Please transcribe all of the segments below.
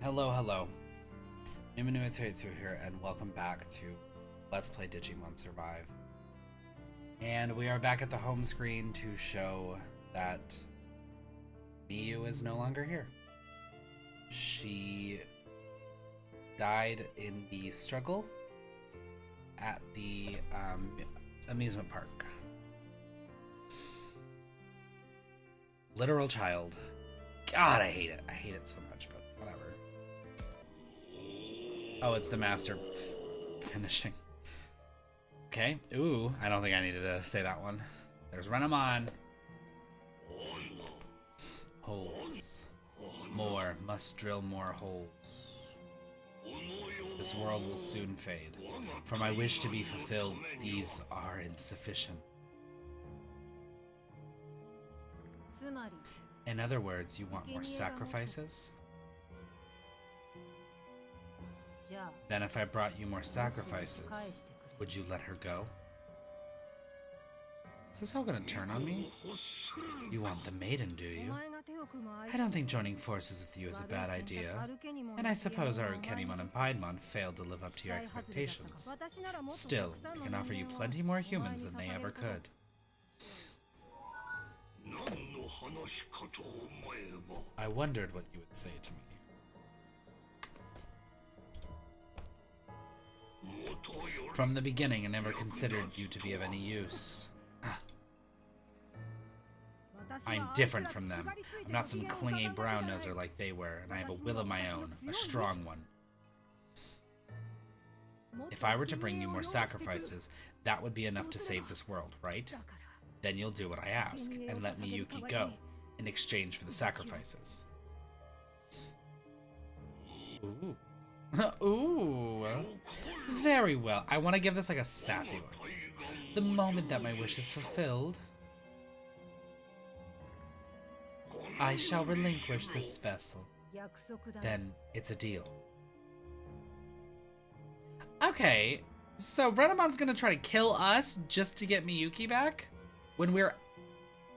Hello, hello. Numenuetetsu here, and welcome back to Let's Play Digimon Survive. And we are back at the home screen to show that Miyu is no longer here. She died in the struggle at the amusement park. Literal child. God, I hate it. I hate it so much, but whatever. Oh, it's the master finishing. Okay. Ooh, I don't think I needed to say that one. There's Renamon. Holes. More. Must drill more holes. This world will soon fade. For my wish to be fulfilled, these are insufficient. In other words, you want more sacrifices? Then if I brought you more sacrifices, would you let her go? Is this all gonna turn on me? You want the maiden, do you? I don't think joining forces with you is a bad idea. And I suppose our Kenimon and Piedmon failed to live up to your expectations. Still, I can offer you plenty more humans than they ever could. I wondered what you would say to me. From the beginning, I never considered you to be of any use. I'm different from them. I'm not some clingy brown-noser like they were, and I have a will of my own, a strong one. If I were to bring you more sacrifices, that would be enough to save this world, right? Then you'll do what I ask, and let Miyuki go, in exchange for the sacrifices. Ooh. Ooh. Very well. I want to give this like a sassy voice. The moment that my wish is fulfilled, I shall relinquish this vessel. Then it's a deal. Okay, so Renamon's gonna try to kill us just to get Miyuki back? When we're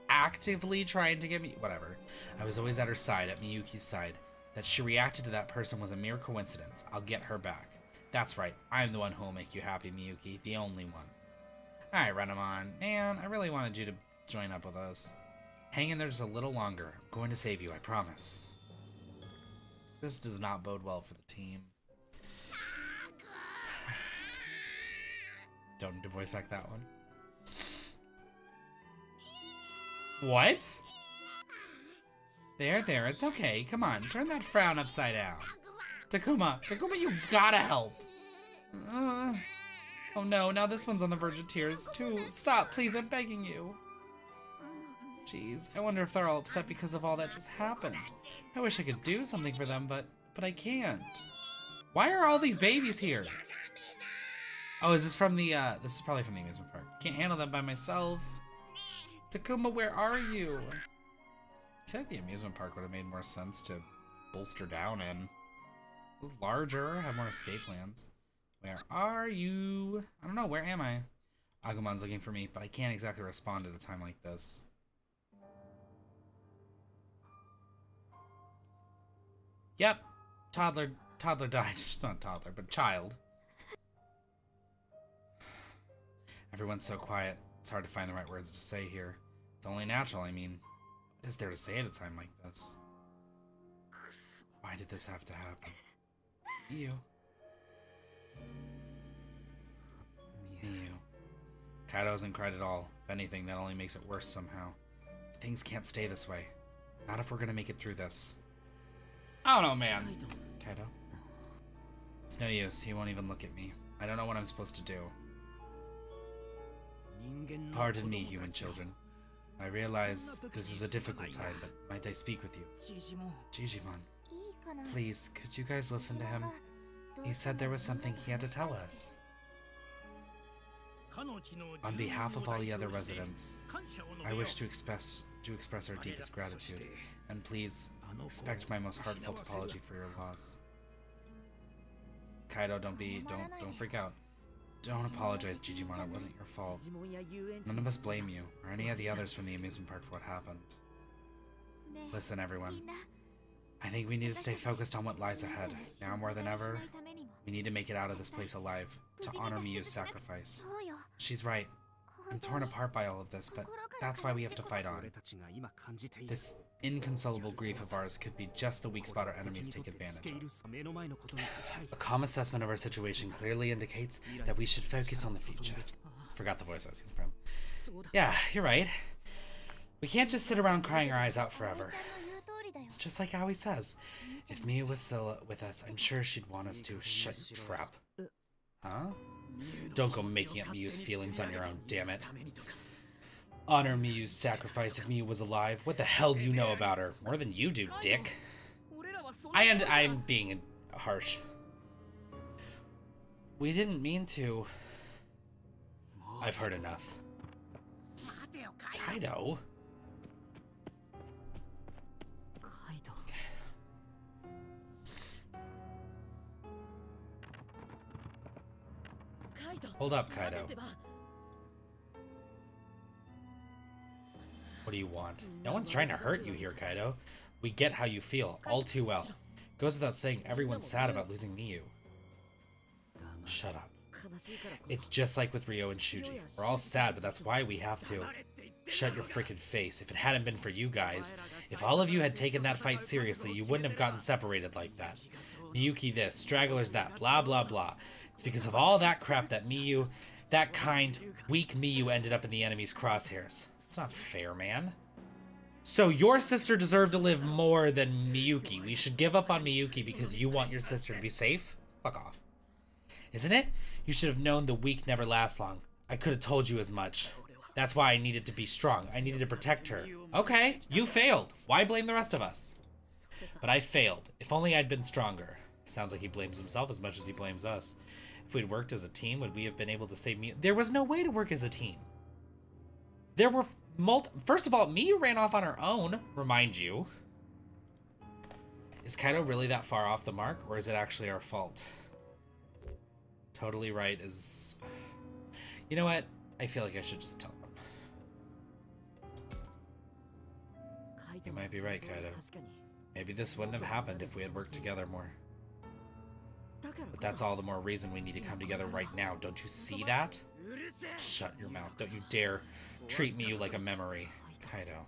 actively trying to get me, whatever. I was always at her side, at Miyuki's side. That she reacted to that person was a mere coincidence. I'll get her back. That's right, I'm the one who will make you happy, Miyuki, the only one. Alright, Renamon. Man, I really wanted you to join up with us. Hang in there just a little longer. I'm going to save you, I promise. This does not bode well for the team. Don't need to voice act that one. What? There, it's okay. Come on, turn that frown upside down. Takuma, you gotta help. Oh no, now this one's on the verge of tears too. Stop, please, I'm begging you. Jeez, I wonder if they're all upset because of all that just happened. I wish I could do something for them, but I can't. Why are all these babies here? Oh, is this from the, this is probably from the amusement park. Can't handle them by myself. Takuma, where are you? I feel like the amusement park would have made more sense to bolster down in. It was larger, have more escape plans. Where are you? I don't know, where am I? Agumon's looking for me, but I can't exactly respond at a time like this. Yep, toddler died. Just not toddler, but child. Everyone's so quiet, it's hard to find the right words to say here. It's only natural, I mean, what is there to say at a time like this? Why did this have to happen? Miyu. Kaito hasn't cried at all. If anything, that only makes it worse somehow. Things can't stay this way. Not if we're gonna make it through this. I don't know, man. Kaito? It's no use. He won't even look at me. I don't know what I'm supposed to do. Pardon me, human children. I realize this is a difficult time, but might I speak with you? Digimon. Please, could you guys listen to him? He said there was something he had to tell us. On behalf of all the other residents, I wish to express our deepest gratitude, and please expect my most heartfelt apology for your loss. Kaito, don't freak out. Don't apologize, Digimon. It wasn't your fault. None of us blame you, or any of the others from the amusement park for what happened. Listen, everyone. I think we need to stay focused on what lies ahead. Now more than ever, we need to make it out of this place alive, to honor Miyu's sacrifice. She's right. I'm torn apart by all of this, but that's why we have to fight on. This inconsolable grief of ours could be just the weak spot our enemies take advantage of. A calm assessment of our situation clearly indicates that we should focus on the future. Forgot the voice I was using from. Yeah, you're right. We can't just sit around crying our eyes out forever. It's just like Aoi says. If Miyu was still with us, I'm sure she'd want us to shut your trap. Huh? Don't go making up Miyu's feelings on your own, damn it. Honor Miyu's sacrifice if Miyu was alive. What the hell do you know about her? More than you do, dick. I'm being harsh. We didn't mean to. I've heard enough. Kaito? Hold up, Kaito. What do you want? No one's trying to hurt you here, Kaito. We get how you feel, all too well. Goes without saying, everyone's sad about losing Miyu. Shut up. It's just like with Ryo and Shuji. We're all sad, but that's why we have to. Shut your freaking face. If it hadn't been for you guys, if all of you had taken that fight seriously, you wouldn't have gotten separated like that. Miyuki this, stragglers that, blah blah blah. It's because of all that crap that Miyu, that kind, weak Miyu ended up in the enemy's crosshairs. It's not fair, man. So your sister deserved to live more than Miyuki. We should give up on Miyuki because you want your sister to be safe? Fuck off. Isn't it? You should have known the weak never lasts long. I could have told you as much. That's why I needed to be strong. I needed to protect her. Okay, you failed. Why blame the rest of us? But I failed. If only I'd been stronger. Sounds like he blames himself as much as he blames us. If we'd worked as a team, would we have been able to save Miyu? There was no way to work as a team. There were First of all, Miyu ran off on her own, remind you. Is Kaito really that far off the mark, or is it actually our fault? Totally right is... You know what? I feel like I should just tell him. You might be right, Kaito. Maybe this wouldn't have happened if we had worked together more. But that's all the more reason we need to come together right now. Don't you see that? Shut your mouth. Don't you dare treat Miyu like a memory. Kaito.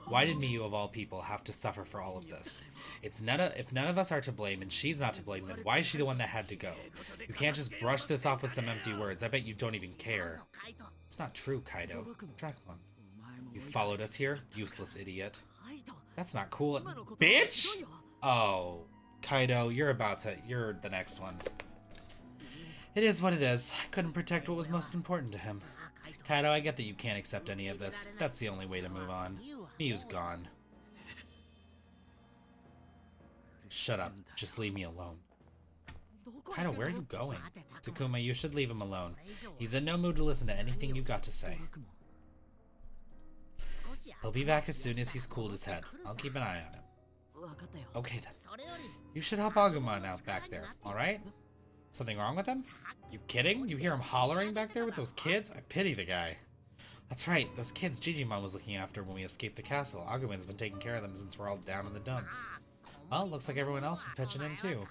Why did Miyu, of all people, have to suffer for all of this? If none of us are to blame and she's not to blame, then why is she the one that had to go? You can't just brush this off with some empty words. I bet you don't even care. It's not true, Kaito. Dracmon. You followed us here? Useless idiot. That's not cool. Bitch! Oh, Kaito, you're the next one. It is what it is. I couldn't protect what was most important to him. Kaito, I get that you can't accept any of this. That's the only way to move on. Miyu's gone. Shut up. Just leave me alone. Kaito, where are you going? Takuma, you should leave him alone. He's in no mood to listen to anything you got to say. He'll be back as soon as he's cooled his head. I'll keep an eye on him. Okay then. You should help Agumon out back there, alright? Something wrong with him? You kidding? You hear him hollering back there with those kids? I pity the guy. That's right, those kids Digimon was looking after when we escaped the castle. Agumon's been taking care of them since we're all down in the dumps. Well, looks like everyone else is pitching in too.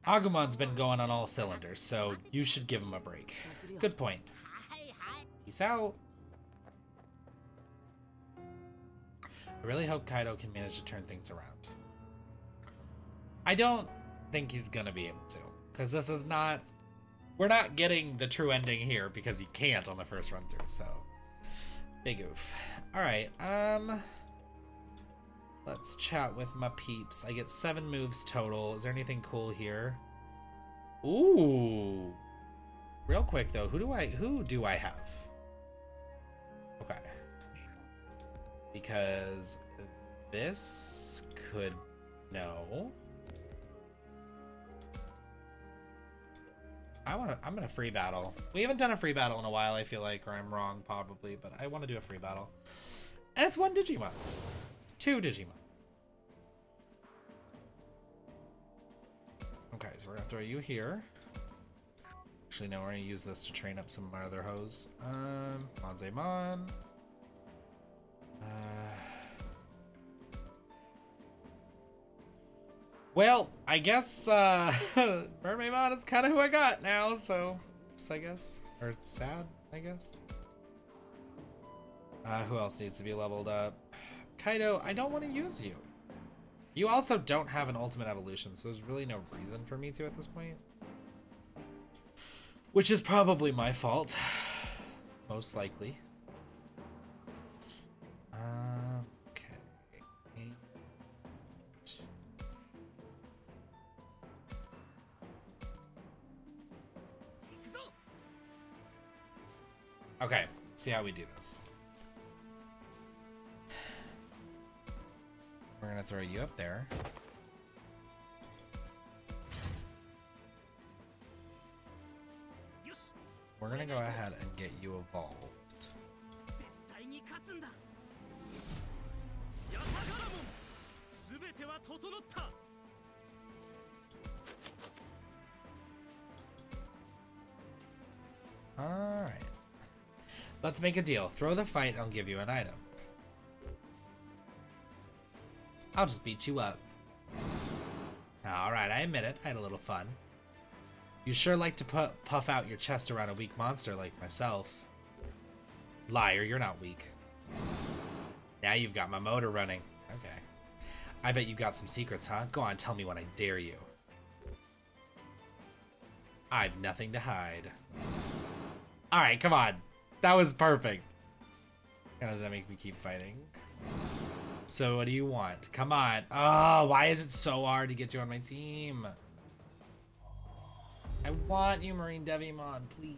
Agumon's been going on all cylinders, so you should give him a break. Good point. Peace out. I really hope Kaito can manage to turn things around. I don't think he's gonna be able to, because this is not... We're not getting the true ending here because you can't on the first run through, so... Big oof. Alright, let's chat with my peeps. I get 7 moves total. Is there anything cool here? Ooh! Real quick though, who do I have? Okay. Because this could... No. I'm gonna free battle. We haven't done a free battle in a while, I feel like, or I'm wrong probably, but I want to do a free battle. And it's 1 Digimon. 2 Digimon. Okay, so we're gonna throw you here. Actually, no, we're gonna use this to train up some of my other hoes. Monzemon. Well, I guess Mermaidmon is kind of who I got now, so I guess. Or sad, I guess. Who else needs to be leveled up? Kaito, I don't want to use you. You also don't have an ultimate evolution, so there's really no reason for me to at this point. Which is probably my fault. Most likely. Okay. Okay, let's see how we do this. We're gonna throw you up there. We're gonna go ahead and get you evolved. Alright. Let's make a deal. Throw the fight, I'll give you an item. I'll just beat you up. Alright, I admit it. I had a little fun. You sure like to puff out your chest around a weak monster like myself. Liar, you're not weak. Now you've got my motor running. Okay. I bet you got some secrets, huh? Go on, tell me when I dare you. I've nothing to hide. Alright, come on. That was perfect. How does that make me keep fighting? So what do you want? Come on. Oh, why is it so hard to get you on my team? I want you, Marine Devimon, please.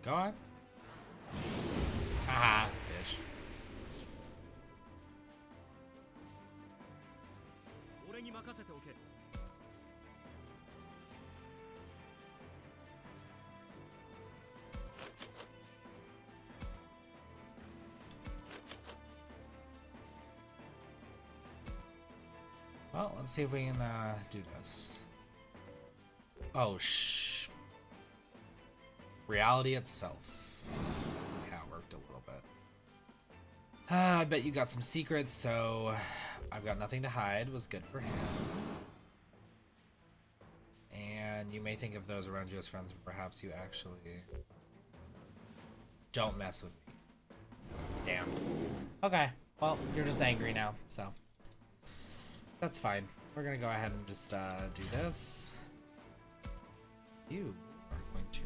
Go on. Haha, bitch. Well, let's see if we can do this. Oh, reality itself. Okay, it worked a little bit. I bet you got some secrets, so I've got nothing to hide was good for him. And you may think of those around you as friends, but perhaps you actually don't mess with me. Damn. Okay, well, you're just angry now, so that's fine. We're gonna go ahead and just do this. You are going to...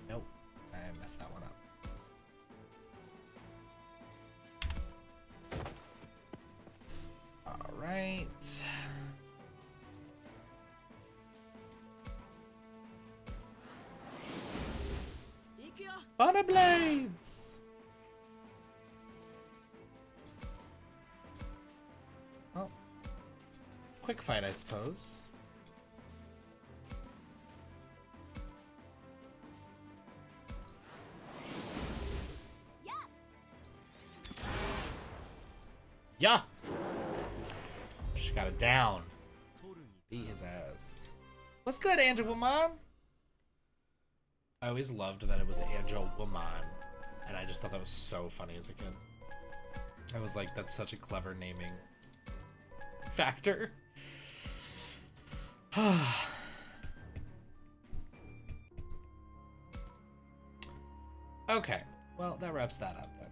Nope, I messed that one up. All right. Butter blades. Well, quick fight, I suppose. Yeah. She got it down. Beat his ass. What's good, Angelwoman? I always loved that it was Angelwoman, and I just thought that was so funny as a kid. I was like, that's such a clever naming factor. Okay, well, that wraps that up then.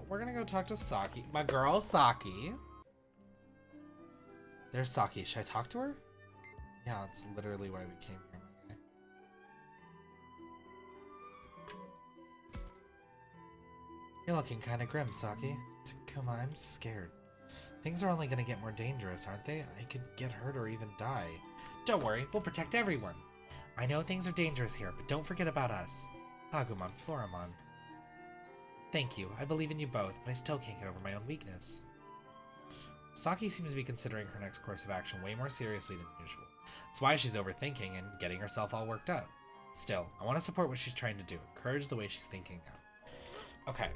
We're gonna go talk to Saki. My girl, Saki. There's Saki. Should I talk to her? Yeah, that's literally why we came here, my guy. You're looking kind of grim, Saki. Takuma, I'm scared. Things are only gonna get more dangerous, aren't they? I could get hurt or even die. Don't worry, we'll protect everyone. I know things are dangerous here, but don't forget about us. Agumon, Floramon. Thank you. I believe in you both, but I still can't get over my own weakness. Saki seems to be considering her next course of action way more seriously than usual. That's why she's overthinking and getting herself all worked up. Still, I want to support what she's trying to do. Encourage the way she's thinking now. Okay.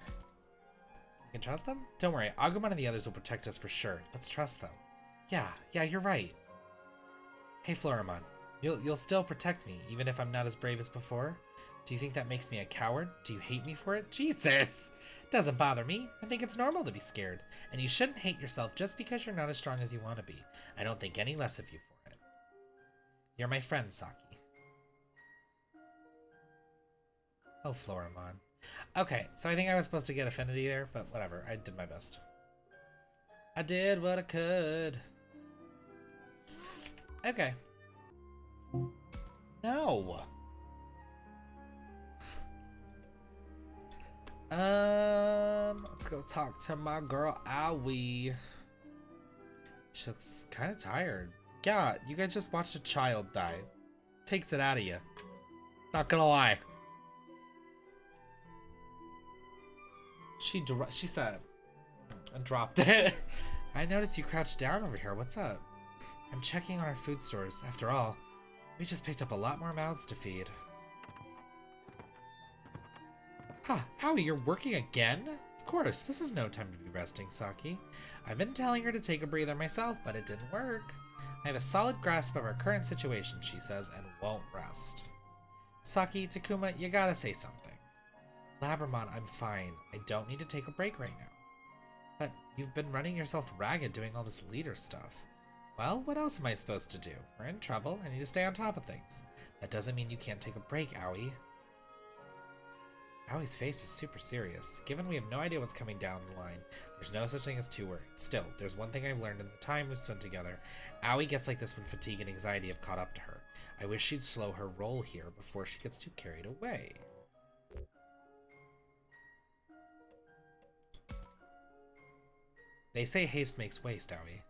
You can trust them? Don't worry, Agumon and the others will protect us for sure. Let's trust them. Yeah, you're right. Hey, Floramon. You'll still protect me, even if I'm not as brave as before? Do you think that makes me a coward? Do you hate me for it? Jesus! Doesn't bother me. I think it's normal to be scared. And you shouldn't hate yourself just because you're not as strong as you want to be. I don't think any less of you for it. You're my friend, Saki. Oh, Floramon. Okay, so I think I was supposed to get affinity there, but whatever. I did my best. I did what I could. Okay. No. Let's go talk to my girl Aoi. She looks kind of tired. Yeah, you guys just watched a child die. Takes it out of you. Not gonna lie. She said, and dropped it. I noticed you crouched down over here. What's up? I'm checking on our food stores. After all, we just picked up a lot more mouths to feed. Ah, Aoi, you're working again? Of course, this is no time to be resting, Saki. I've been telling her to take a breather myself, but it didn't work. I have a solid grasp of our current situation, she says, and won't rest. Saki, Takuma, you gotta say something. Labramon, I'm fine. I don't need to take a break right now. But you've been running yourself ragged doing all this leader stuff. Well, what else am I supposed to do? We're in trouble. I need to stay on top of things. That doesn't mean you can't take a break, Aoi. Aoi's face is super serious. Given we have no idea what's coming down the line, there's no such thing as too worried. Still, there's one thing I've learned in the time we've spent together. Aoi gets like this when fatigue and anxiety have caught up to her. I wish she'd slow her roll here before she gets too carried away. They say haste makes waste, Aoi.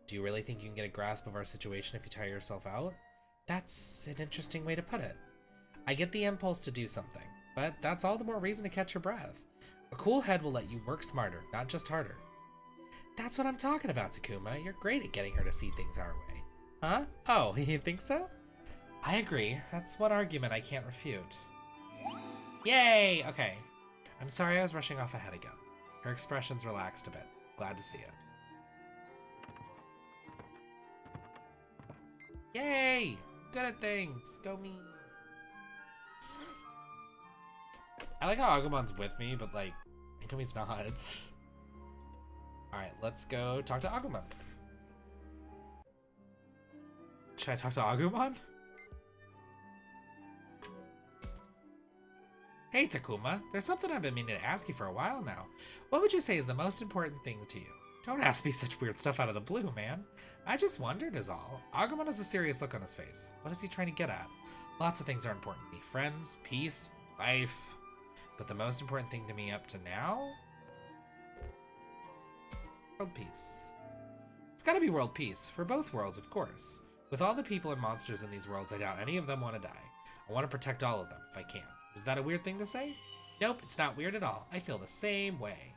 Do you really think you can get a grasp of our situation if you tire yourself out? That's an interesting way to put it. I get the impulse to do something, but that's all the more reason to catch your breath. A cool head will let you work smarter, not just harder. That's what I'm talking about, Takuma. You're great at getting her to see things our way. Huh? Oh, you think so? I agree. That's one argument I can't refute. Yay! Okay. I'm sorry I was rushing off ahead again. Her expressions relaxed a bit. Glad to see it. Yay! Good at things. Go me. I like how Agumon's with me, but like, I know he's not. Alright, let's go talk to Agumon. Should I talk to Agumon? Hey Takuma, there's something I've been meaning to ask you for a while now. What would you say is the most important thing to you? Don't ask me such weird stuff out of the blue, man. I just wondered is all. Agumon has a serious look on his face. What is he trying to get at? Lots of things are important to me. Friends, peace, life. But the most important thing to me up to now? World peace. It's gotta be world peace. For both worlds, of course. With all the people and monsters in these worlds, I doubt any of them want to die. I want to protect all of them, if I can. Is that a weird thing to say? Nope, it's not weird at all. I feel the same way.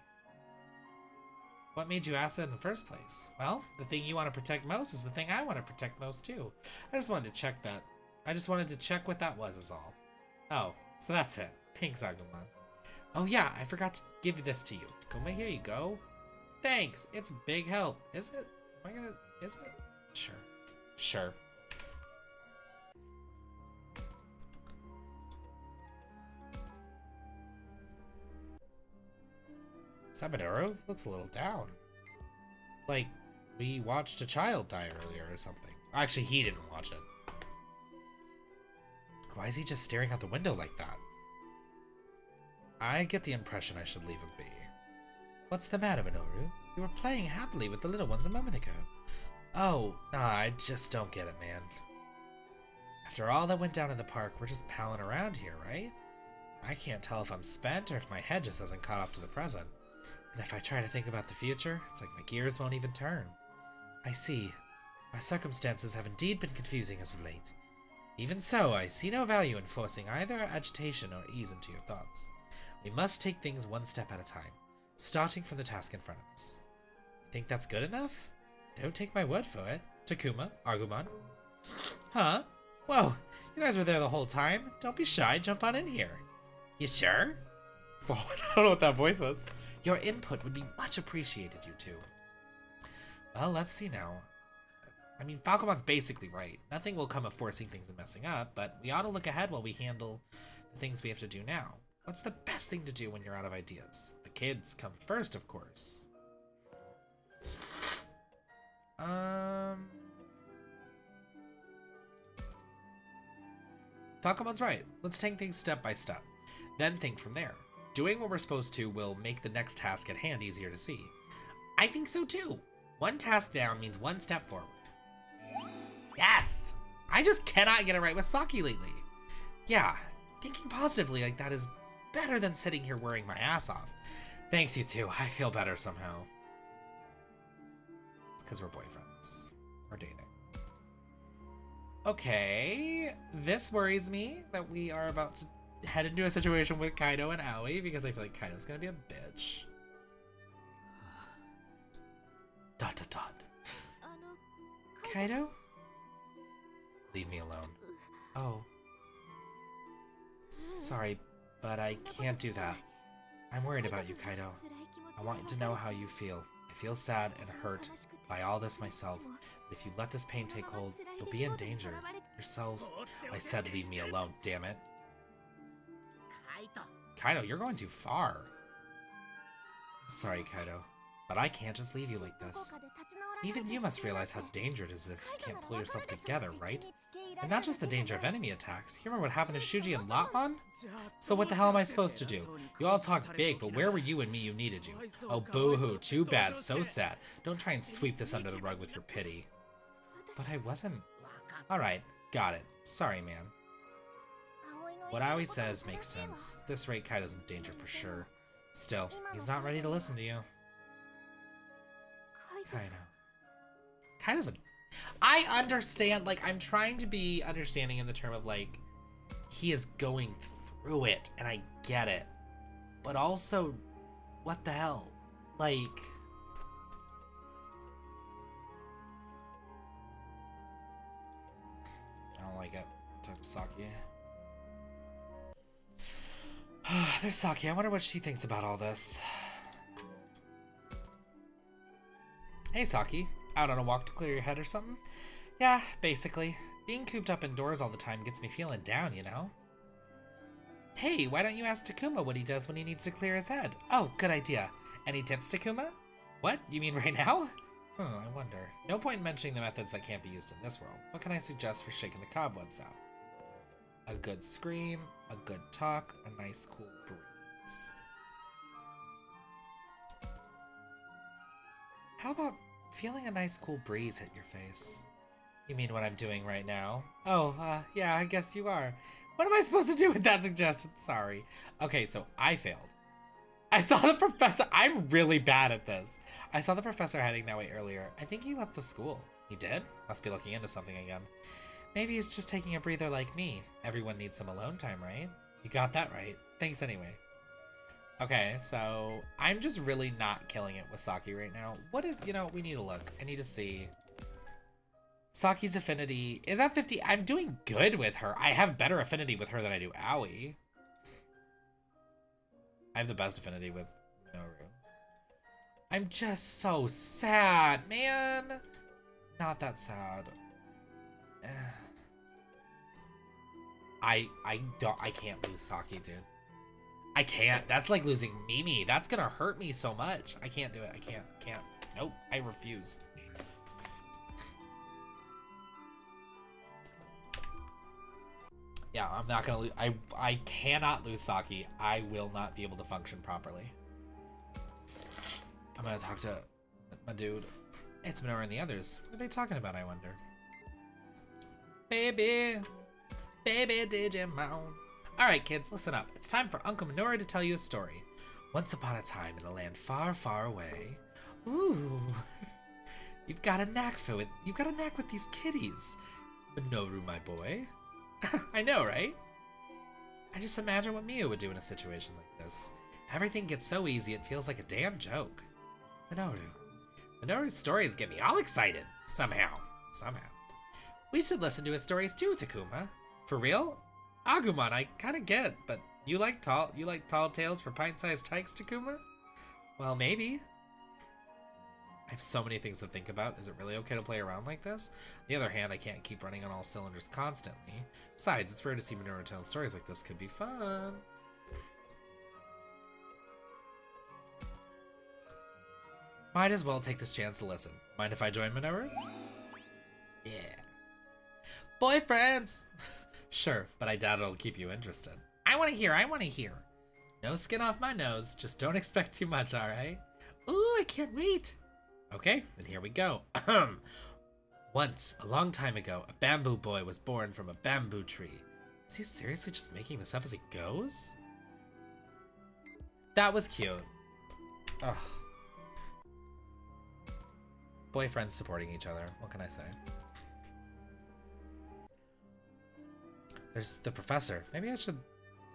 What made you ask that in the first place? Well, the thing you want to protect most is the thing I want to protect most too. I just wanted to check that. I just wanted to check what that was is all. Oh, so that's it. Thanks, Agumon. Oh yeah, I forgot to give this to you. Takuma, here you go. Thanks, it's a big help. Is it? Is it? Sure. Sure. Sabadoro looks a little down. Like, we watched a child die earlier or something. Actually, he didn't watch it. Why is he just staring out the window like that? I get the impression I should leave him be. What's the matter, Minoru? You were playing happily with the little ones a moment ago. Oh, nah, I just don't get it, man. After all that went down in the park, we're just palling around here, right? I can't tell if I'm spent or if my head just hasn't caught up to the present. And if I try to think about the future, it's like my gears won't even turn. I see. My circumstances have indeed been confusing as of late. Even so, I see no value in forcing either agitation or ease into your thoughts. We must take things one step at a time, starting from the task in front of us. Think that's good enough? Don't take my word for it. Takuma, Argumon. Huh? Whoa, you guys were there the whole time. Don't be shy, jump on in here. You sure? I don't know what that voice was. Your input would be much appreciated, you two. Well, let's see now. I mean, Falcomon's basically right. Nothing will come of forcing things and messing up, but we ought to look ahead while we handle the things we have to do now. What's the best thing to do when you're out of ideas? The kids come first, of course. Falcomon's right. Let's take things step by step, then think from there. Doing what we're supposed to will make the next task at hand easier to see. I think so too. One task down means one step forward. Yes! I just cannot get it right with Saki lately. Yeah, thinking positively like that is better than sitting here worrying my ass off. Thanks, you two. I feel better somehow. It's because we're boyfriends. We're dating. Okay, this worries me that we are about to head into a situation with Kaito and Aoi because I feel like Kaito's gonna be a bitch. ... Kaito? Leave me alone. Oh. Sorry, but I can't do that. I'm worried about you, Kaito. I want you to know how you feel. I feel sad and hurt by all this myself. But if you let this pain take hold, you'll be in danger. Yourself. I said leave me alone, damn it. Kaito, you're going too far. Sorry, Kaito, but I can't just leave you like this. Even you must realize how dangerous it is if you can't pull yourself together, right? And not just the danger of enemy attacks. You remember what happened to Shuji and Lopmon? So what the hell am I supposed to do? You all talk big, but where were you when Miyu needed you? Oh, boo-hoo, too bad, so sad. Don't try and sweep this under the rug with your pity. But I wasn't. Alright, got it. Sorry, man. What Aoi says makes sense. This rate, Kaito's in danger for sure. Still, he's not ready to listen to you. Kaito. Kaito's a... I understand, like, I'm trying to be understanding in the term of, like, he is going through it, and I get it. But also, what the hell? Like... I don't like it. Talk to Saki. There's Saki. I wonder what she thinks about all this. Hey, Saki. Out on a walk to clear your head or something? Yeah, basically. Being cooped up indoors all the time gets me feeling down, you know? Hey, why don't you ask Takuma what he does when he needs to clear his head? Oh, good idea. Any tips, Takuma? What? You mean right now? I wonder. No point in mentioning the methods that can't be used in this world. What can I suggest for shaking the cobwebs out? A good scream, a good talk, a nice cool breeze. How about feeling a nice cool breeze hit your face? You mean what I'm doing right now? Oh, yeah, I guess you are. What am I supposed to do with that suggestion? Sorry. Okay, so I failed. I saw the professor. I'm really bad at this. I saw the professor heading that way earlier. I think he left the school. He did? Must be looking into something again. Maybe he's just taking a breather like me. Everyone needs some alone time, right? You got that right. Thanks anyway. Okay, so I'm just really not killing it with Saki right now. What is, you know, we need to look. I need to see. Saki's affinity is at 50. I'm doing good with her. I have better affinity with her than I do Aoi. I have the best affinity with Noru. I'm just so sad, man. Not that sad. I can't lose Saki, dude. I can't. That's like losing Mimi. That's gonna hurt me so much. I can't do it. I can't. Nope. I refuse. Yeah, I'm not gonna lose. I cannot lose Saki. I will not be able to function properly. I'm gonna talk to my dude. It's Minoru and the others. What are they talking about, I wonder? Baby Digimon. Alright kids, listen up. It's time for Uncle Minoru to tell you a story. Once upon a time in a land far, far away. Ooh. You've got a knack for it. You've got a knack with these kitties. Minoru, my boy. I know, right? I just imagine what Miu would do in a situation like this. Everything gets so easy, it feels like a damn joke. Minoru. Minoru's stories get me all excited. Somehow. We should listen to his stories too, Takuma. For real? Agumon, I kinda get, but you like tall tales for pint-sized tykes, Takuma? Well, maybe. I have so many things to think about. Is it really okay to play around like this? On the other hand, I can't keep running on all cylinders constantly. Besides, it's rare to see Minoru telling stories like this. Could be fun. Might as well take this chance to listen. Mind if I join Minoru? Yeah. Boyfriends! Sure, but I doubt it'll keep you interested. I wanna hear. No skin off my nose, just don't expect too much, alright? Ooh, I can't wait! Okay, then here we go. Once, a long time ago, a bamboo boy was born from a bamboo tree. Is he seriously just making this up as he goes? That was cute. Ugh. Boyfriends supporting each other. What can I say? There's the professor. Maybe I should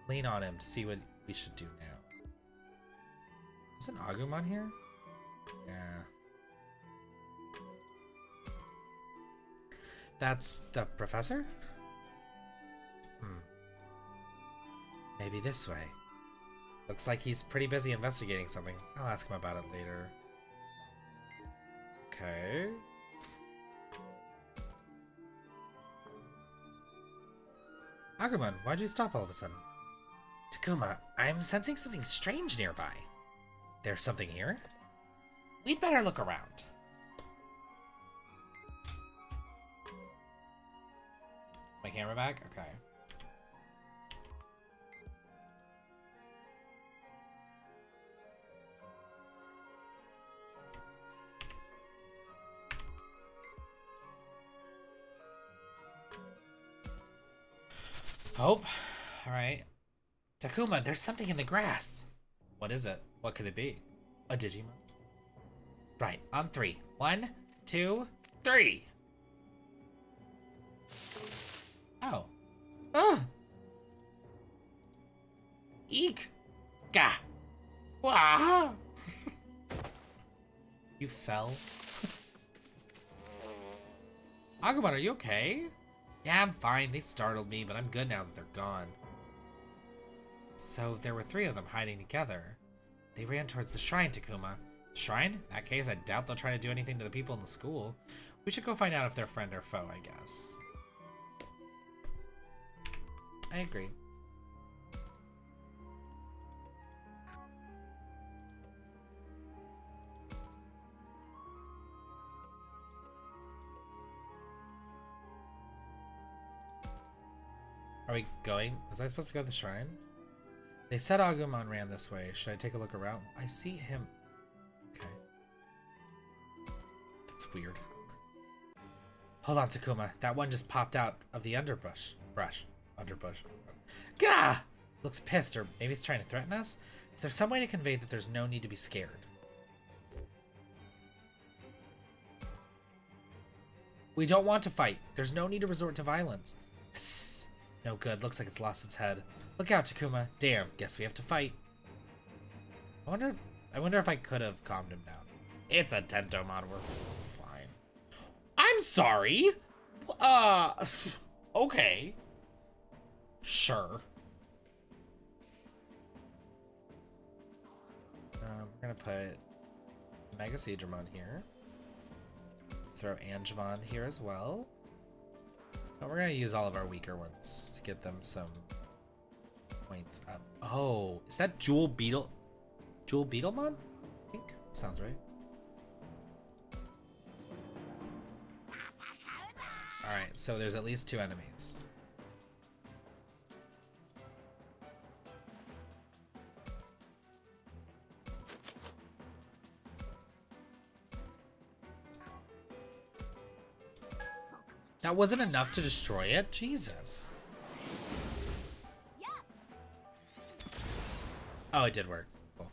lean on him to see what we should do now. Isn't Agumon here? Yeah. That's the professor? Maybe this way. Looks like he's pretty busy investigating something. I'll ask him about it later. Okay. Agumon, why'd you stop all of a sudden? Takuma, I'm sensing something strange nearby. There's something here? We'd better look around. My camera back? Okay. Oh, alright. Takuma, there's something in the grass. What is it? What could it be? A Digimon? Right, on 3. 1, 2, 3! Oh. Oh! Eek! Gah! Wah! You fell? Agumon, are you okay? Yeah, I'm fine. They startled me, but I'm good now that they're gone. So there were 3 of them hiding together. They ran towards the shrine, Takuma. Shrine? In that case, I doubt they'll try to do anything to the people in the school. We should go find out if they're friend or foe, I guess. I agree. Are we going? Was I supposed to go to the shrine? They said Agumon ran this way. Should I take a look around? I see him. Okay. That's weird. Hold on, Takuma. That one just popped out of the underbrush. Underbrush. Gah! Looks pissed, or maybe it's trying to threaten us? Is there some way to convey that there's no need to be scared? We don't want to fight. There's no need to resort to violence. Psst. No good. Looks like it's lost its head. Look out, Takuma. Damn. Guess we have to fight. I wonder if I could have calmed him down. It's a Tentomon. We're fine. I'm sorry. Okay. Sure. We're gonna put Mega Seedramon here. Throw Angemon here as well. But we're gonna use all of our weaker ones to get them some points up. Oh, is that Jewel Beetle? Jewel Beetlemon? I think. Sounds right. Alright, so there's at least 2 enemies. That wasn't enough to destroy it? Jesus. Oh, it did work. Cool.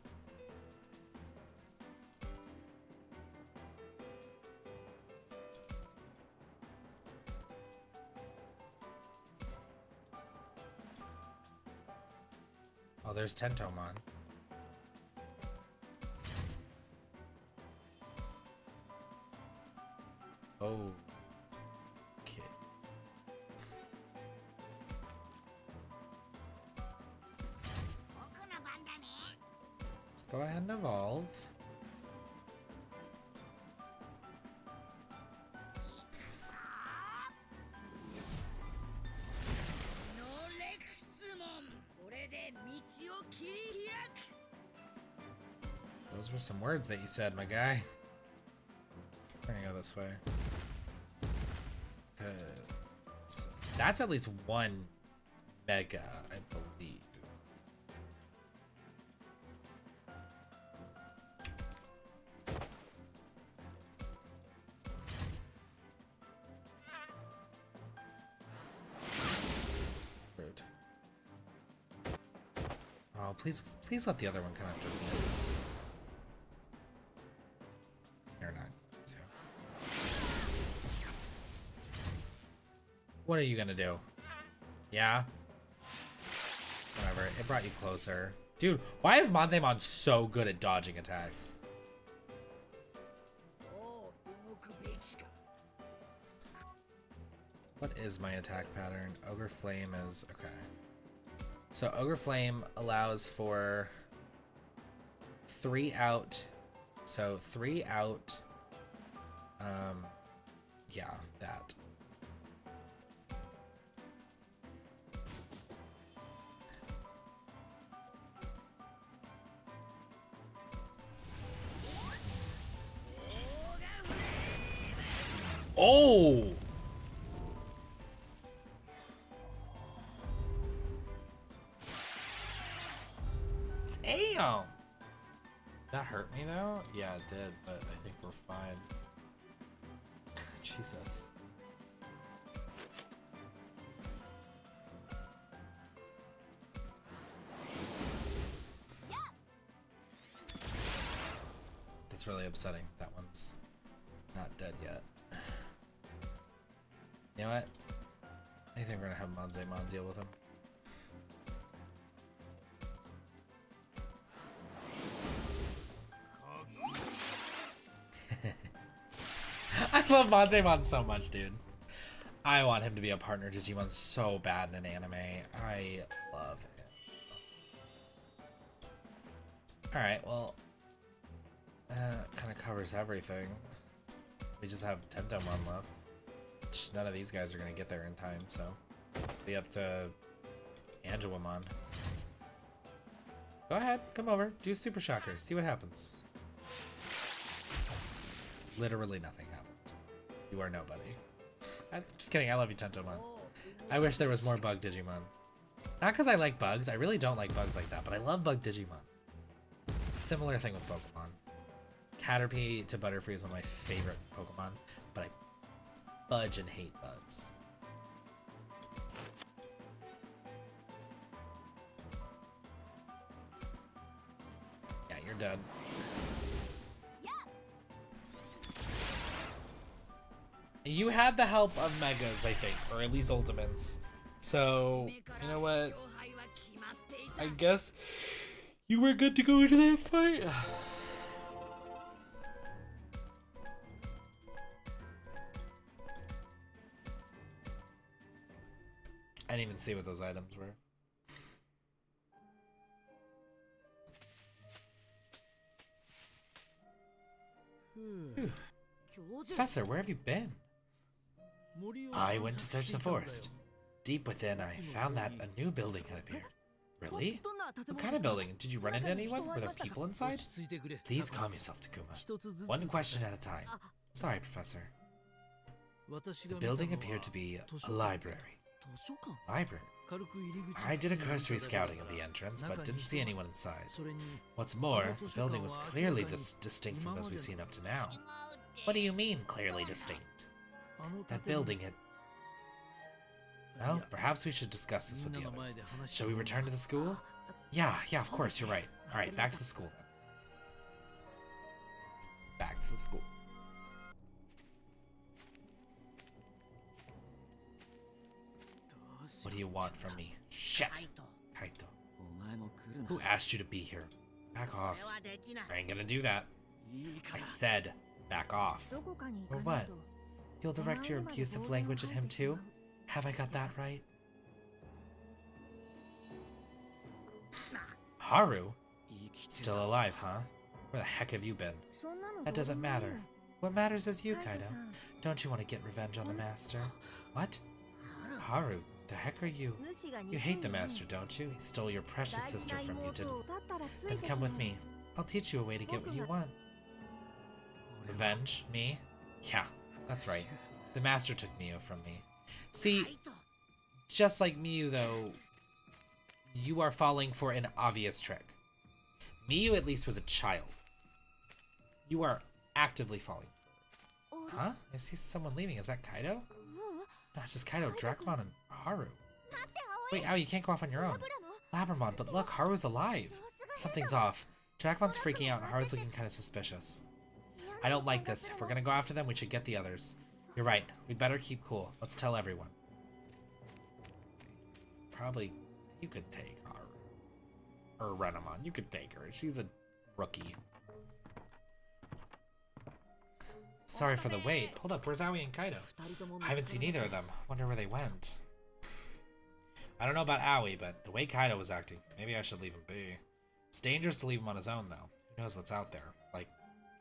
Oh, there's Tentomon. Oh. Okay. Let's go ahead and evolve. Those were some words that you said, my guy. We're gonna go this way. That's at least one mega, I believe. Rude. Oh, please let the other one come after me. You're not. So. What are you gonna do? Yeah? Whatever, it brought you closer. Dude, why is Monzaemon so good at dodging attacks? What is my attack pattern? Ogre Flame is... okay. So Ogre Flame allows for 3 out. So 3 out. Yeah, that. Oh! Damn! That hurt me though? Yeah, it did, but I think we're fine. Jesus. That's really upsetting. That one's not dead yet. You know what? I think we're gonna have Monzaemon deal with him. I love Monzaemon so much, dude. I want him to be a partner Digimon so bad in an anime. I love it. Alright, well, kind of covers everything. We just have Tentomon left. None of these guys are going to get there in time, so it'll be up to Angelamon. Go ahead, come over, do Super Shocker, see what happens. Literally nothing happened. You are nobody. I'm just kidding, I love you, Tentomon. I wish there was more bug Digimon. Not because I like bugs, I really don't like bugs like that, but I love bug Digimon. Similar thing with Pokemon. Caterpie to Butterfree is one of my favorite Pokemon, but I fudge and hate bugs. Yeah, you're done. You had the help of Megas, I think, or at least Ultimates. So, you know what? I guess you were good to go into that fight. I didn't even see what those items were. Whew. Professor, where have you been? I went to search the forest. Deep within, I found that a new building had appeared. Really? What kind of building? Did you run into anyone? Were there people inside? Please calm yourself, Takuma. One question at a time. Sorry, Professor. The building appeared to be a library. Library? I did a cursory scouting of the entrance, but didn't see anyone inside. What's more, the building was clearly distinct from those we've seen up to now. What do you mean, clearly distinct? That building had... Well, perhaps we should discuss this with the others. Shall we return to the school? Yeah, of course, you're right. Alright, back to the school then. Back to the school. What do you want from me? Shit! Kaito. Who asked you to be here? Back off. I ain't gonna do that. I said, back off. Or what? You'll direct your abusive language at him too? Have I got that right? Haru? Still alive, huh? Where the heck have you been? That doesn't matter. What matters is you, Kaito. Don't you want to get revenge on the Master? What? Haru, the heck are you? You hate the Master, don't you? He stole your precious sister from you, didn't he? Then come with me. I'll teach you a way to get what you want. Revenge? Me? Yeah, that's right. The Master took Miyu from me. See, just like Miyu, though, you are falling for an obvious trick. Miyu at least was a child. You are actively falling for it. Huh? I see someone leaving. Is that Kaito? Not just Kaito, Dracmon and Haru. Wait, Aoi, you can't go off on your own. Labramon, but look, Haru's alive. Something's off. Dracmon's freaking out and Haru's looking kind of suspicious. I don't like this. If we're gonna go after them, we should get the others. You're right. We'd better keep cool. Let's tell everyone. Probably you could take Haru. Or Renamon. You could take her. She's a rookie. Sorry for the wait. Hold up, where's Aoi and Kaito? I haven't seen either of them. Wonder where they went. I don't know about Aoi, but the way Kaito was acting, maybe I should leave him be. It's dangerous to leave him on his own, though. Who knows what's out there? Like,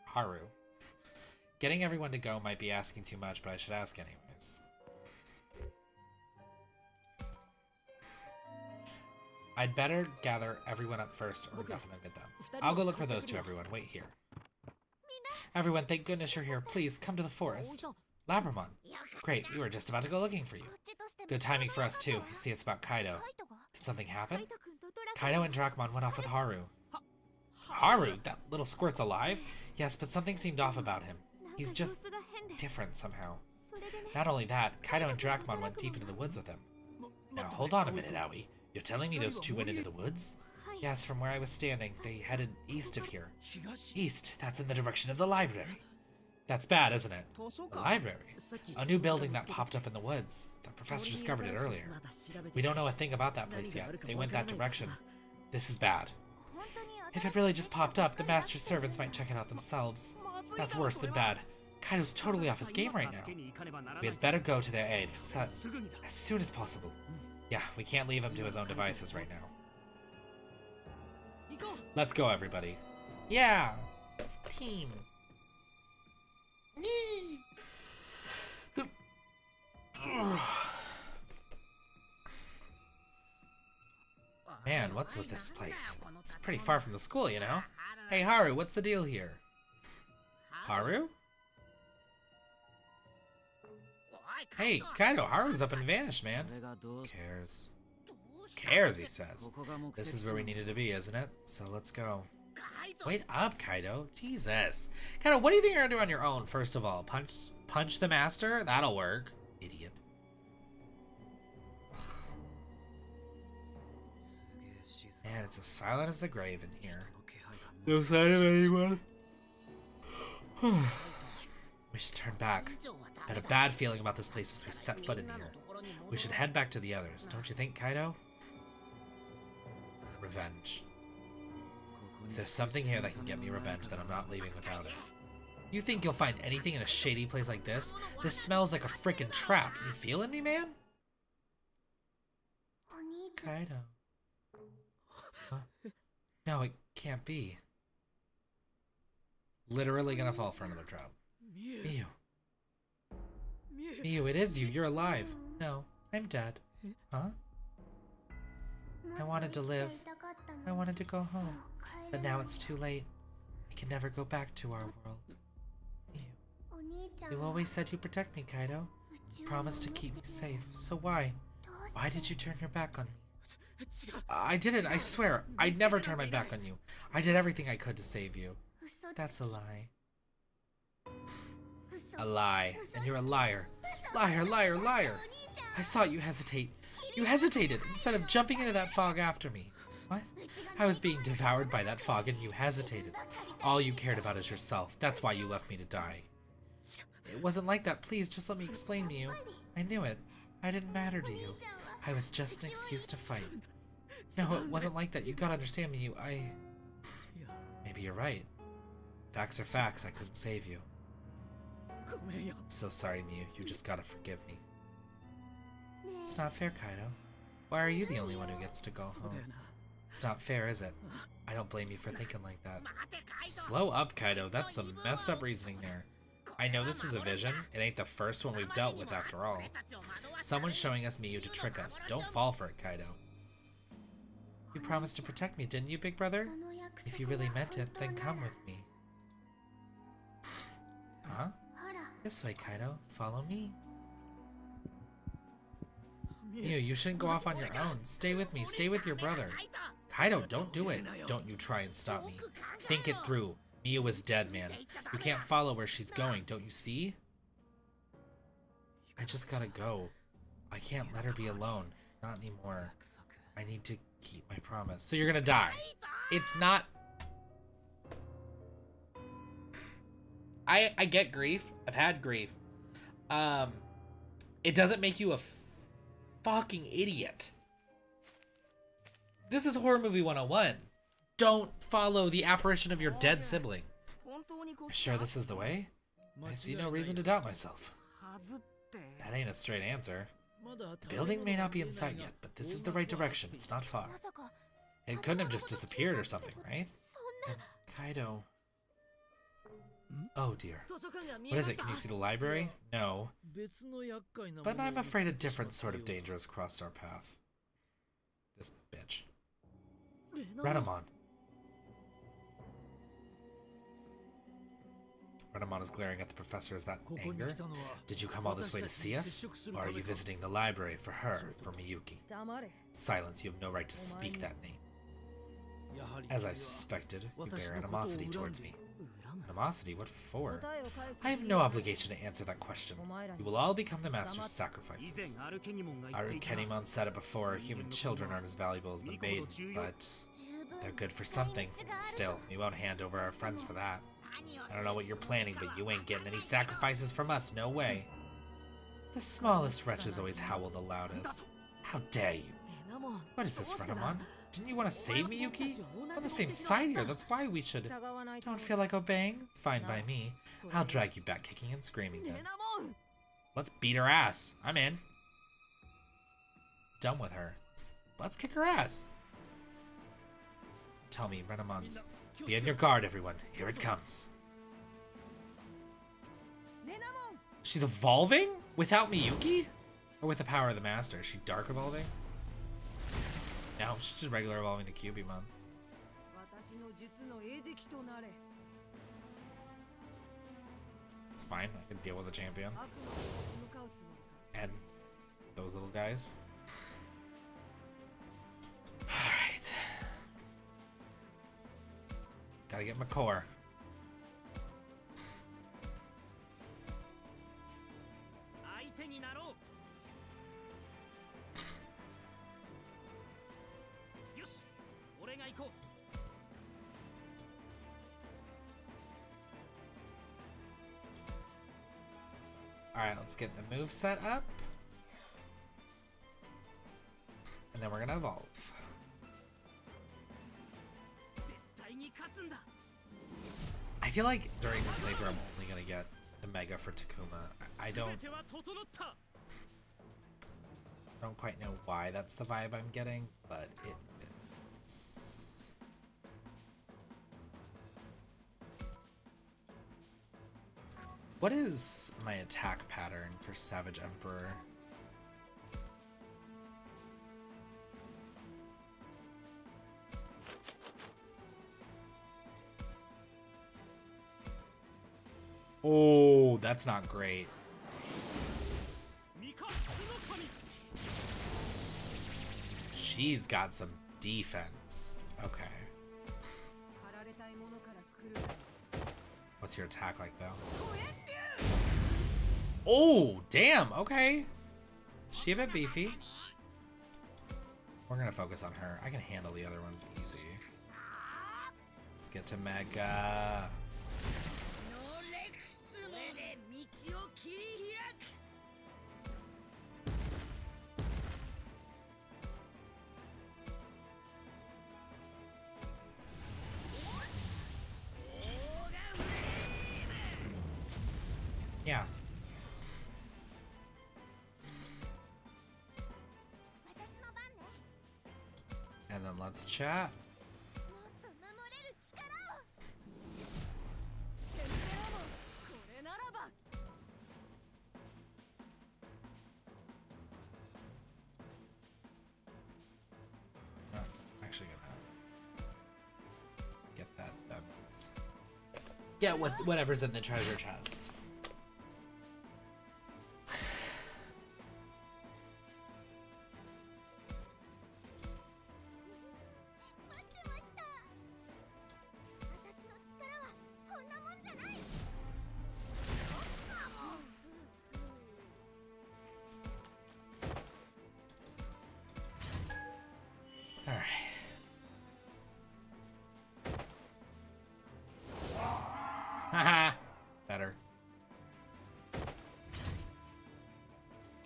Haru. Getting everyone to go might be asking too much, but I should ask anyways. I'd better gather everyone up first, or nothing will get done. I'll go look for those two, everyone. Wait here. Everyone, thank goodness you're here. Please, come to the forest. Labramon. Great, we were just about to go looking for you. Good timing for us, too. You see, it's about Kaito. Did something happen? Kaito and Dracmon went off with Haru. Haru? That little squirt's alive? Yes, but something seemed off about him. He's just different somehow. Not only that, Kaito and Dracmon went deep into the woods with him. Now, hold on a minute, Aoi. You're telling me those two went into the woods? Yes, from where I was standing, they headed east of here. East? That's in the direction of the library. That's bad, isn't it? The library? A new building that popped up in the woods. The professor discovered it earlier. We don't know a thing about that place yet. They went that direction. This is bad. If it really just popped up, the master's servants might check it out themselves. That's worse than bad. Kaito's totally off his game right now. We had better go to their aid as soon as possible. Yeah, we can't leave him to his own devices right now. Let's go, everybody. Yeah! Team. Man, what's with this place? It's pretty far from the school, you know? Hey, Haru, what's the deal here? Haru? Hey, Kaito, Haru's up and vanished, man. Cares. Cares, he says. This is where we needed to be, isn't it? So let's go. Wait up, Kaito. Jesus. Kaito, what do you think you're gonna do on your own, first of all? Punch the master? That'll work. Idiot. Man, it's as silent as the grave in here. No sign of anyone. We should turn back. I've had a bad feeling about this place since we set foot in here. We should head back to the others, don't you think, Kaito? Revenge. If there's something here that can get me revenge, then I'm not leaving without it. You think you'll find anything in a shady place like this? This smells like a frickin' trap. You feeling me, man? Kaito. Huh? No, it can't be. Literally gonna fall for another trap. Miyu. Miyu, it is you. You're alive. No, I'm dead. Huh? I wanted to live. I wanted to go home. But now it's too late. I can never go back to our world. You always said you'd protect me, Kaito. You promised to keep me safe. So why? Why did you turn your back on me? I didn't, I swear. I never turned my back on you. I did everything I could to save you. That's a lie. A lie. And you're a liar. Liar, liar, liar. I saw you hesitate. You hesitated instead of jumping into that fog after me. What? I was being devoured by that fog and you hesitated. All you cared about is yourself. That's why you left me to die. It wasn't like that. Please, just let me explain to you. I knew it. I didn't matter to you. I was just an excuse to fight. No, it wasn't like that. You gotta understand me, Maybe you're right. Facts are facts. I couldn't save you. I'm so sorry, Miu. You just gotta forgive me. It's not fair, Kaito. Why are you the only one who gets to go home? It's not fair, is it? I don't blame you for thinking like that. Slow up, Kaito. That's some messed up reasoning there. I know this is a vision. It ain't the first one we've dealt with after all. Someone's showing us Miu to trick us. Don't fall for it, Kaito. You promised to protect me, didn't you, big brother? If you really meant it, then come with me. Huh? This way, Kaito. Follow me. Miu, you shouldn't go off on your own. Stay with me. Stay with your brother. Kaito, don't do it. Don't you try and stop me. Think it through. Miu is dead, man. You can't follow where she's going, don't you see? I just gotta go. I can't let her be alone. Not anymore. I need to keep my promise. So you're gonna die. It's not... I get grief. I've had grief. It doesn't make you a fucking idiot. This is horror movie 101. Don't follow the apparition of your dead sibling. You're sure this is the way? I see no reason to doubt myself. That ain't a straight answer. The building may not be in sight yet, but this is the right direction. It's not far. It couldn't have just disappeared or something, right? And Kaito... Oh dear. What is it? Can you see the library? No. But I'm afraid a different sort of danger has crossed our path. This bitch. Renamon. Renamon is glaring at the professor. Is that anger? Did you come all this way to see us? Or are you visiting the library for her, for Miyuki? Silence, you have no right to speak that name. As I suspected, you bear animosity towards me. Animosity? What for? I have no obligation to answer that question. You will all become the master's sacrifices. Arukenimon said it before, human children aren't as valuable as the maiden, but they're good for something. Still, we won't hand over our friends for that. I don't know what you're planning, but you ain't getting any sacrifices from us, no way. The smallest wretches always howl the loudest. How dare you? What is this, Renamon? Didn't you want to save Miyuki? We're on the same side here, that's why we should... Don't feel like obeying? Fine by me. I'll drag you back kicking and screaming then. Let's beat her ass. I'm in. Done with her. Let's kick her ass. Tell me, Renamon's... Be on your guard, everyone. Here it comes. She's evolving? Without Miyuki? Or with the power of the master? Is she dark evolving? No, she's just regular evolving to Cubimon. It's fine, I can deal with a champion. And those little guys. Alright. Gotta get my core. Alright, let's get the move set up. And then we're gonna evolve. I feel like during this playthrough I'm only gonna get the Mega for Takuma. I don't quite know why that's the vibe I'm getting, but it is. What is my attack pattern for Savage Emperor? Oh, that's not great. She's got some defense. Okay. What's your attack like, though? Oh, damn. Okay. She a bit beefy. We're gonna focus on her. I can handle the other ones easy. Let's get to Mega. let's chat. Oh, actually gonna get that done. Get whatever's in the treasure chest. Haha! Better.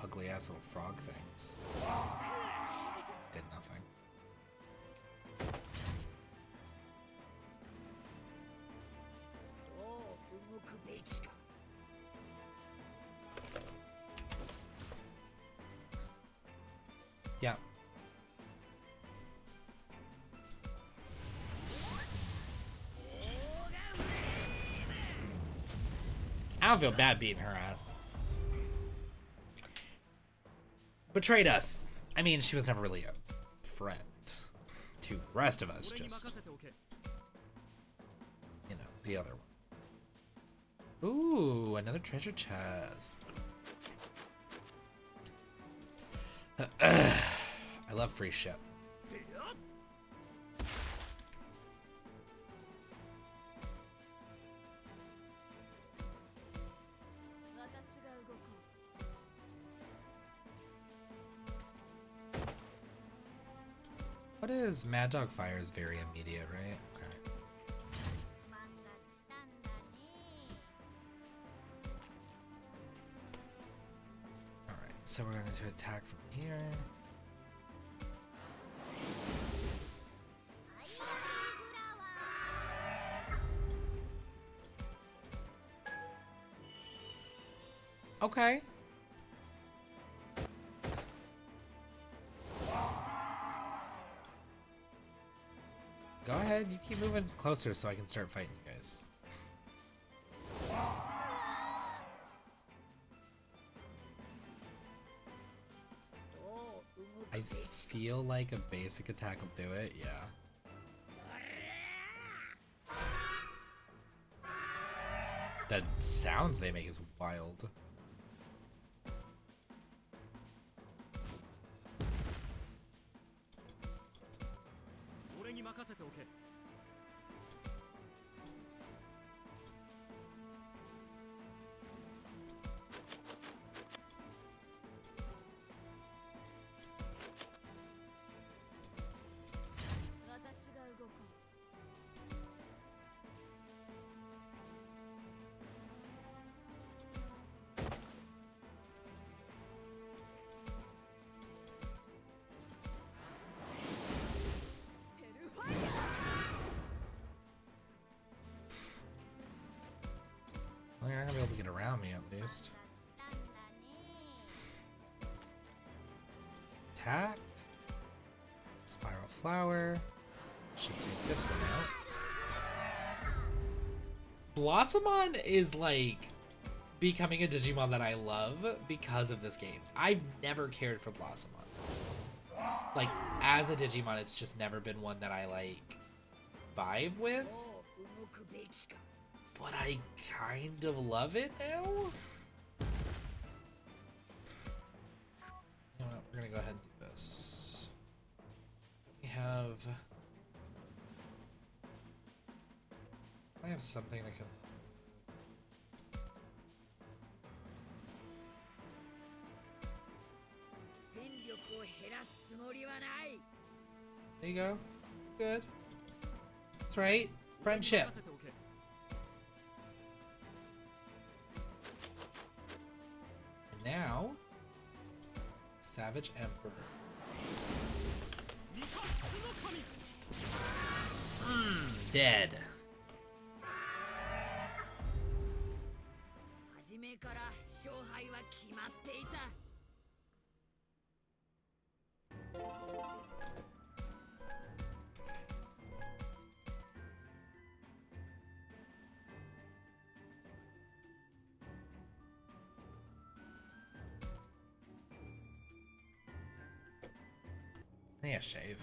Ugly ass little frog things. Did nothing. Yeah. I don't feel bad beating her ass. Betrayed us. I mean, she was never really a friend to the rest of us, just, you know, the other one. Ooh, another treasure chest. I love free shit. What is Mad Dog Fire is very immediate, right? Okay. Alright, so we're going to attack from here. Okay. Go ahead, you keep moving closer so I can start fighting you guys. I feel like a basic attack will do it, yeah. The sounds they make is wild. Well, you're not gonna be able to get around me at least. Attack. Spiral Flower. Should take this one out. Blossomon is like becoming a Digimon that I love because of this game. I've never cared for Blossomon. Like, as a Digimon, it's just never been one that I like vibe with. But I kind of love it now. You know what? We're gonna go ahead and do this. We have. I have something that can. There you go. Good. That's right. Friendship. Now, Savage Emperor. Dead. Yeah, shave.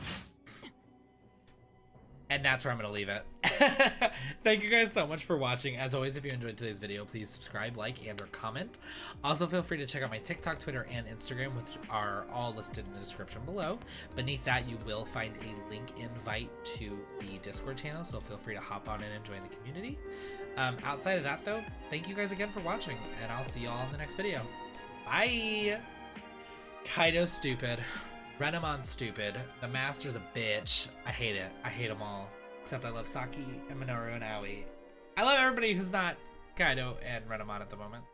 And that's where I'm going to leave it. Thank you guys so much for watching. As always, if you enjoyed today's video, please subscribe, like, and or comment. Also, feel free to check out my TikTok, Twitter, and Instagram, which are all listed in the description below. Beneath that, you will find a link invite to the Discord channel, so feel free to hop on in and join the community. Outside of that, though, thank you guys again for watching, and I'll see y'all in the next video. Bye! Kaito's stupid. Renamon stupid. The Master's a bitch. I hate it. I hate them all. Except I love Saki and Minoru and Aoi. I love everybody who's not Kaito and Renamon at the moment.